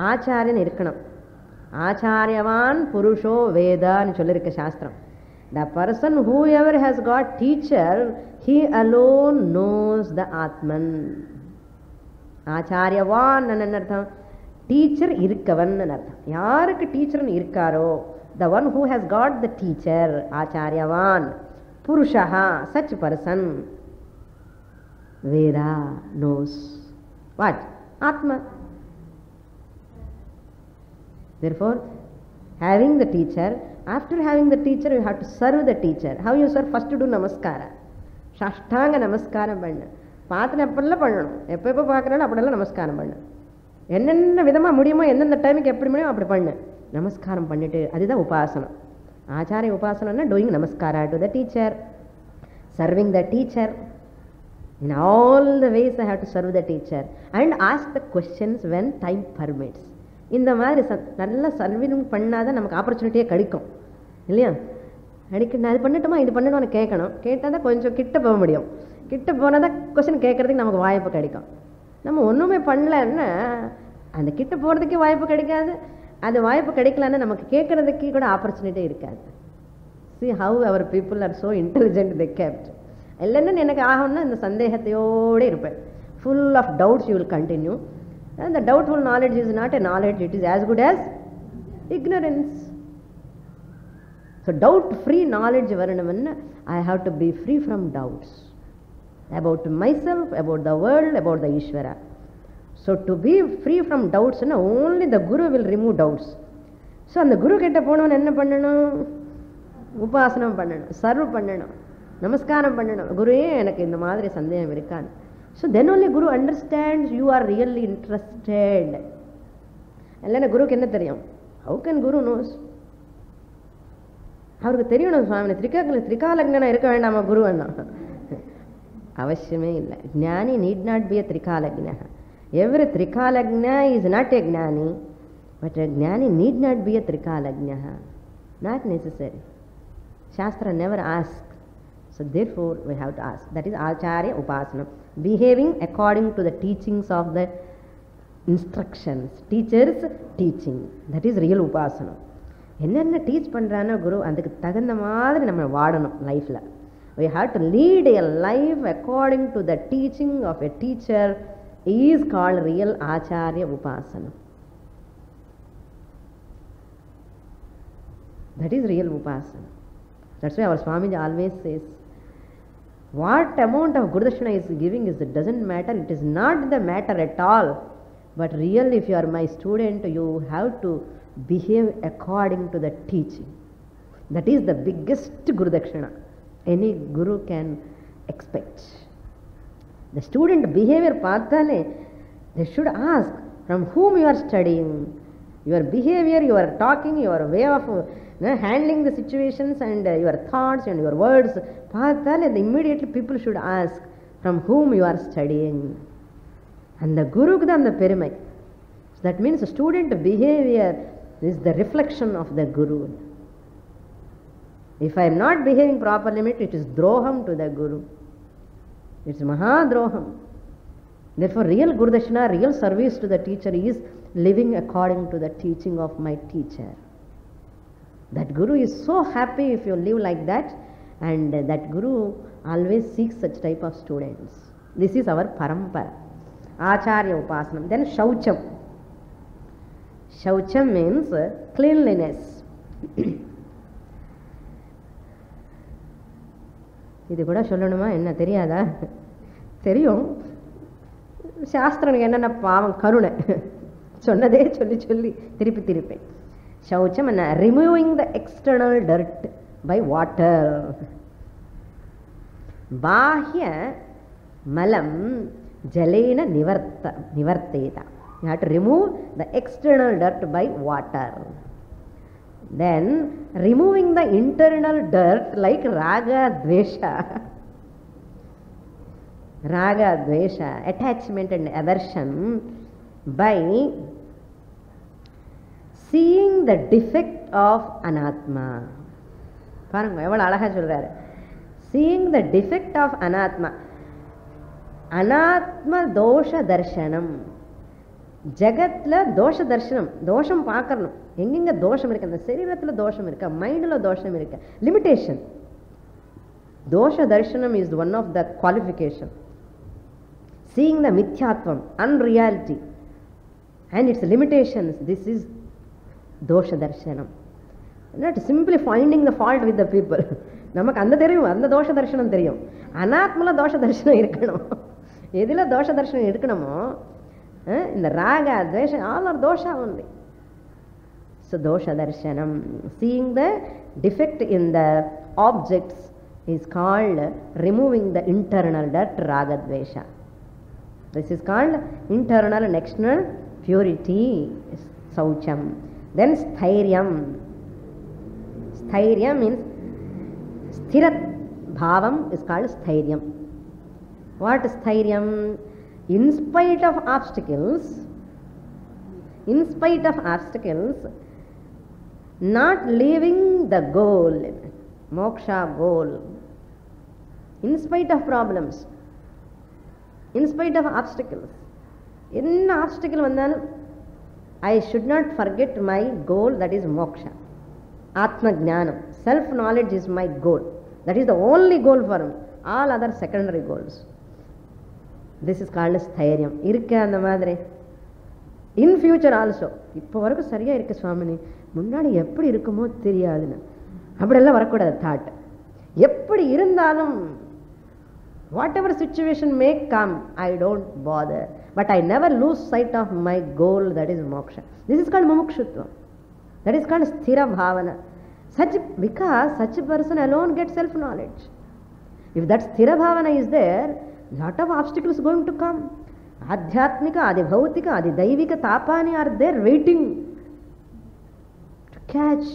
ஆச்சாரியன் இருக்கணும். ஆச்சாரியவான் புருஷோ வேதான்னு சொல்லியிருக்க சாஸ்திரம். The person whoever has got teacher, he alone knows the Atman. ஆச்சாரியவான் என்ன அர்த்தம்? டீச்சர் இருக்கவன் அர்த்தம். யாருக்கு teacher இருக்காரோ, the one who has got the teacher, ஆச்சாரியவான் Purusha, such person Veda knows what? Atma. Therefore, having the teacher, after having the teacher, you have to serve the teacher. How you serve? First to do namaskara. Shashtanga namaskara pannu. Paathana eppalla pannanum. Eppo paakrala appadella namaskaram pannu. Enna vidama mudiyumo enna time ku eppadi mudiyumo appadi pannu. Namaskaram pannittu adudha upasana. Acharya upasana na doing namaskara to the teacher, serving the teacher. In all the ways I have to serve the teacher and ask the questions when time permits. இந்த மாதிரி நல்ல service பண்ணாதான் நமக்கு ஆப்பர்ச்சுனிட்டியே கிடைக்கும் இல்லையா? நான் அது பண்ணட்டுமா இது பண்ணணும்னு கேட்கணும். கேட்டால் தான் கொஞ்சம் கிட்ட போக முடியும். கிட்ட போனால் தான் கொஸ்டின் கேட்கறதுக்கு நமக்கு வாய்ப்பு கிடைக்கும். நம்ம ஒன்றுமே பண்ணலன்னா அந்த கிட்ட போகிறதுக்கே வாய்ப்பு கிடைக்காது. அது வாய்ப்பு கிடைக்கலன்னா நமக்கு கேட்குறதுக்கு கூட ஆப்பர்ச்சுனிட்டி இருக்காது. See how our people are so intelligent, they kept. இல்லைன்னு எனக்கு ஆகும்னா இந்த சந்தேகத்தையோடு இருப்பேன். Full of doubts you will continue. And the doubtful knowledge is not a knowledge, it is as good as ignorance. So doubt-free knowledge varanamanna, I have to be free from doubts about myself, about the world, about the Ishvara. So to be free from doubts, only the Guru will remove doubts. So அந்த குரு கிட்ட போனவன் என்ன பண்ணணும்? உபாசனம் பண்ணணும், serve பண்ணணும், நமஸ்காரம் பண்ணணும். குருவே எனக்கு இந்த மாதிரி சந்தேகம் இருக்கான்னு. So then only Guru understands you are really interested. இல்லைன்னா குருக்கு என்ன தெரியும்? How can Guru knows? அவருக்கு தெரியணும் சுவாமி திரிகாலக்னா இருக்க வேண்டாமா குருவன்னா? அவசியமே இல்லை. ஞானி நீட் நாட் பி அ திரிகாலக்னா. Every trikalagna is not a gnani, but a gnani need not be a trikalagna. Not necessary. Shastra never asks. So therefore we have to ask. That is Acharya Upasana. Behaving according to the teachings of the instructions. Teachers teaching. That is real Upasana. என்னென்ன teach பண்ணுறானோ குரு அதுக்கு தகுந்த மாதிரி நம்ம வாடணும் லைஃப்பில். We have to lead a life according to the teaching of a teacher is called real Acharya Upasana. That is real Upasana. That's why our Swamiji always says, what amount of Gurudakshina is giving is, it doesn't matter, it is not the matter at all. But really, if you are my student, you have to behave according to the teaching. That is the biggest Gurudakshina any Guru can expect. The student behavior pathale, they should ask from whom you are studying. Your behavior, your talking, your way of handling the situations and your thoughts and your words pathale, immediately people should ask from whom you are studying. And the Guru ku and the perimai. So that means the student behavior is the reflection of the Guru. If I am not behaving properly, it is droham to the Guru. It's Mahadroham. Therefore, real Gurudakshina, real service to the teacher is living according to the teaching of my teacher. That Guru is so happy if you live like that, and that Guru always seeks such type of students. This is our parampara. Acharya Upasanam. Then Shaucham. Shaucham means cleanliness. இது கூட சொல்லணுமா என்ன தெரியாதா? தெரியும். சாஸ்திரனுக்கு என்னென்ன பாவம் கருணை சொன்னதே சொல்லி சொல்லி திருப்பேன். Shaucham and removing the external dirt by water. Bahya malam jalena nivarteta. You have to remove the external dirt by water. Then removing the internal dirt like raga dvesha, attachment and aversion, by seeing the defect of anatma. பாருங்க எவ்வளவு அழகா சொல்றாரு. Seeing the defect of anatma. Anatma dosha darshanam. ஜகத்தில் தோஷ தர்ஷனம், தோஷம் பார்க்கணும். எங்கெங்க தோஷம் இருக்கு, அந்த சரீரத்தில் தோஷம் இருக்கா, மைண்டில் தோஷம் இருக்கா, லிமிட்டேஷன். தோஷ தர்ஷனம் is one of the qualification. Seeing the மித்யாத்வம், unreality and its limitations, this is தோஷ தர்ஷனம். Not simply finding the fault with the people. நமக்கு அந்த தெரியும், அந்த தோஷ தர்ஷனம் தெரியும். அனாத்மல தோஷ தர்ஷனம் இருக்கணும். எதில் தோஷ தர்ஷனம் இருக்கணுமோ இந்த ராக துவேஷ all are dosha only. So dosha darshanam, seeing the defect in the objects is called removing the internal dirt, raga dvesha. This is called internal and external purity, saucham. Then sthiryam. Sthiryam means sthirat bhavam is called sthiryam. What is sthiryam? In spite of obstacles, not leaving the goal, moksha goal, in spite of problems, in spite of obstacles, என்ன obstacle வந்தாலும் I should not forget my goal, that is moksha. Atma Jnanam, self knowledge is my goal. That is the only goal for me. All other secondary goals. This is called as Thairyam. Irukka andha madre. In future also. இப்போ வரைக்கும் சரியா இருக்கு சுவாமினி, முன்னாடி எப்படி இருக்குமோ தெரியாதுன்னு அப்படியெல்லாம் வரக்கூடாது தாட். எப்படி இருந்தாலும் whatever situation may come, I don't bother, but I never lose sight of my goal, that is moksha. This is called mumukshutva. That is called sthira bhavana. Because such a person alone gets self knowledge. If that sthira bhavana is there, lot of obstacles going to come. Adhyatmika, adi bhautika, adi daivika tapani are there waiting to catch,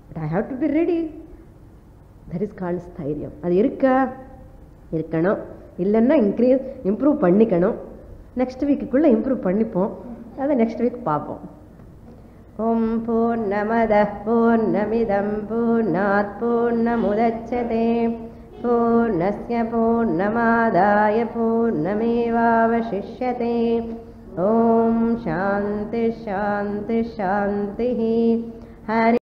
but I have to be ready. That is called sthairiyam. Adi irukka இருக்கணும், இல்லைன்னா improve பண்ணிக்கணும். Next வீக்குக்குள்ளே improve பண்ணிப்போம், அதை next week பார்ப்போம். ஓம் பூர்ணமதః பூர்ணமிதம் பூர்ணாத் பூர்ணமுதச்யதே பூர்ணஸ்ய பூர்ணமாதாய பூர்ணமேவாவசிஷ்யதே. ஓம் சாந்தி சாந்தி சாந்தி. ஹரி